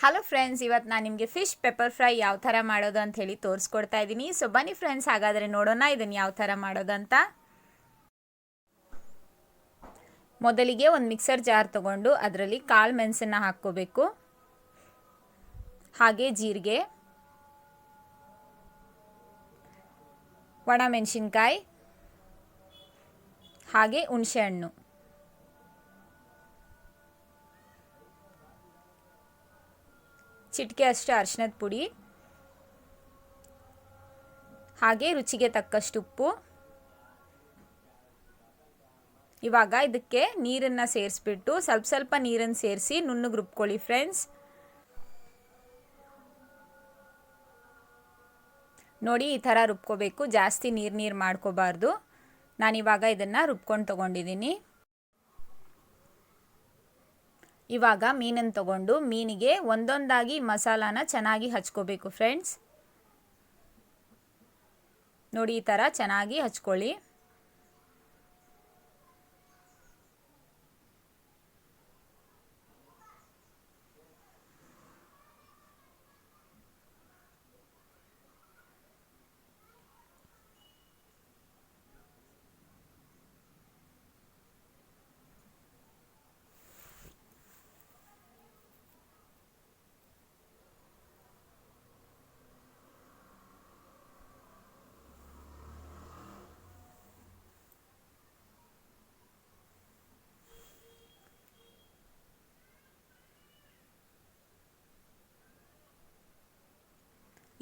Hello friends, ಇವತ್ತು ನಾನು ನಿಮಗೆ ಫಿಶ್ ಪೆಪ್ಪರ್ ಫ್ರೈ ಯಾವ ಥರ ಮಾಡೋದು ಅಂತ ಹೇಳಿ ತೋರಿಸ್ಕೊಡ್ತಾ ಇದ್ದೀನಿ. ಸೊ ಬನ್ನಿ ಫ್ರೆಂಡ್ಸ್, ಹಾಗಾದರೆ ನೋಡೋಣ ಇದನ್ನು ಯಾವ ಥರ ಮಾಡೋದಂತ. ಮೊದಲಿಗೆ ಒಂದು ಮಿಕ್ಸರ್ ಜಾರ್ ತಗೊಂಡು ಅದರಲ್ಲಿ ಕಾಳು ಮೆಣಸನ್ನು ಹಾಕ್ಕೋಬೇಕು, ಹಾಗೆ ಜೀರಿಗೆ, ಒಣ ಮೆಣಸಿನ್ಕಾಯಿ, ಹಾಗೆ ಹುಣಸೆಹಣ್ಣು, ಚಿಟಿಕೆ ಅಷ್ಟು ಅರಿಶಿನದ ಪುಡಿ, ಹಾಗೆ ರುಚಿಗೆ ತಕ್ಕಷ್ಟು ಉಪ್ಪು. ಇವಾಗ ಇದಕ್ಕೆ ನೀರನ್ನು ಸೇರಿಸ್ಬಿಟ್ಟು ಸ್ವಲ್ಪ ನೀರನ್ನು ಸೇರಿಸಿ ನುಣ್ಣಗೆ ರುಬ್ಕೊಳ್ಳಿ ಫ್ರೆಂಡ್ಸ್. ನೋಡಿ, ಈ ಥರ ರುಬ್ಕೋಬೇಕು, ಜಾಸ್ತಿ ನೀರು ಮಾಡ್ಕೋಬಾರ್ದು. ನಾನಿವಾಗ ಇದನ್ನು ರುಬ್ಕೊಂಡು ತೊಗೊಂಡಿದ್ದೀನಿ. ಇವಾಗ ಮೀನನ್ನು ತಗೊಂಡು ಮೀನಿಗೆ ಒಂದೊಂದಾಗಿ ಮಸಾಲಾನ ಚೆನ್ನಾಗಿ ಹಚ್ಕೋಬೇಕು ಫ್ರೆಂಡ್ಸ್. ನೋಡಿ, ಈ ಥರ ಚೆನ್ನಾಗಿ ಹಚ್ಕೊಳ್ಳಿ.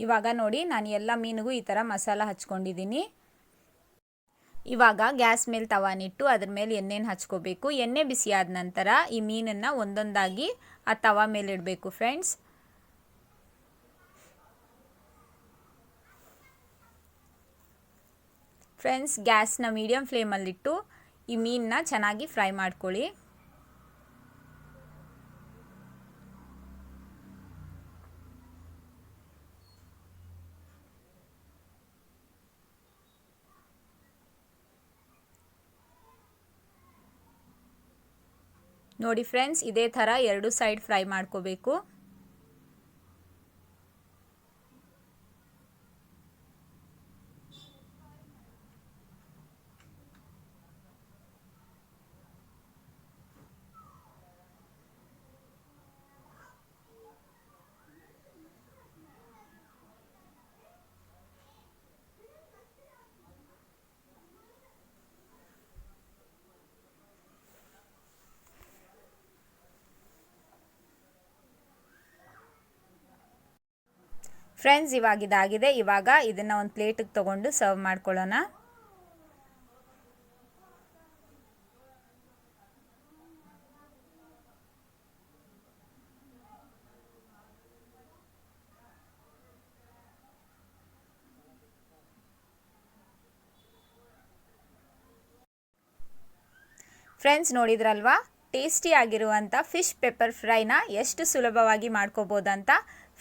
ಇವಾಗ ನೋಡಿ, ನಾನು ಎಲ್ಲ ಮೀನಿಗೂ ಈ ಥರ ಮಸಾಲ ಹಚ್ಕೊಂಡಿದ್ದೀನಿ. ಇವಾಗ ಗ್ಯಾಸ್ ಮೇಲೆ ತವಾನಿಟ್ಟು ಅದ್ರ ಮೇಲೆ ಎಣ್ಣೆನ ಹಚ್ಕೋಬೇಕು. ಎಣ್ಣೆ ಬಿಸಿ ಆದ ನಂತರ ಈ ಮೀನನ್ನು ಒಂದೊಂದಾಗಿ ಆ ತವಾ ಮೇಲೆ ಇಡಬೇಕು ಫ್ರೆಂಡ್ಸ್. ಗ್ಯಾಸ್ನ ಮೀಡಿಯಂ ಫ್ಲೇಮಲ್ಲಿಟ್ಟು ಈ ಮೀನನ್ನ ಚೆನ್ನಾಗಿ ಫ್ರೈ ಮಾಡ್ಕೊಳ್ಳಿ. ನೋಡಿ ಫ್ರೆಂಡ್ಸ್, ಇದೇ ಥರ ಎರಡು ಸೈಡ್ ಫ್ರೈ ಮಾಡ್ಕೋಬೇಕು. ಫ್ರೆಂಡ್ಸ್, ಇವಾಗ ಇದಾಗಿದೆ. ಇವಾಗ ಇದನ್ನು ಒಂದು ಪ್ಲೇಟಿಗೆ ತಗೊಂಡು ಸರ್ವ್ ಮಾಡ್ಕೊಳ್ಳೋಣ. ಫ್ರೆಂಡ್ಸ್, ನೋಡಿದ್ರಲ್ವಾ ಟೇಸ್ಟಿ ಆಗಿರುವಂಥ ಫಿಶ್ ಪೆಪ್ಪರ್ ಫ್ರೈನ ಎಷ್ಟು ಸುಲಭವಾಗಿ ಮಾಡ್ಕೋಬೋದಂತ.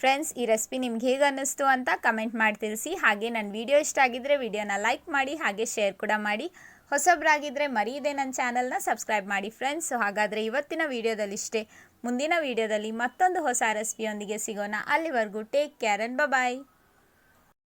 ಫ್ರೆಂಡ್ಸ್, ಈ ರೆಸಿಪಿ ನಿಮ್ಗೆ ಹೇಗೆ ಅನ್ನಿಸ್ತು ಅಂತ ಕಮೆಂಟ್ ಮಾಡಿ ತಿಳಿಸಿ. ಹಾಗೆ ನನ್ನ ವಿಡಿಯೋ ಇಷ್ಟ ಆಗಿದ್ದರೆ ವಿಡಿಯೋನ ಲೈಕ್ ಮಾಡಿ, ಹಾಗೆ ಶೇರ್ ಕೂಡ ಮಾಡಿ. ಹೊಸಬ್ರಾಗಿದ್ದರೆ ಮರೀದೆ ನನ್ನ ಚಾನಲ್ನ ಸಬ್ಸ್ಕ್ರೈಬ್ ಮಾಡಿ ಫ್ರೆಂಡ್ಸ್. ಹಾಗಾದರೆ ಇವತ್ತಿನ ವಿಡಿಯೋದಲ್ಲಿ ಇಷ್ಟೇ. ಮುಂದಿನ ವಿಡಿಯೋದಲ್ಲಿ ಮತ್ತೊಂದು ಹೊಸ ರೆಸಿಪಿಯೊಂದಿಗೆ ಸಿಗೋಣ. ಅಲ್ಲಿವರೆಗೂ ಟೇಕ್ ಕೇರ್ ಅಂಡ್ ಬಾಯ್.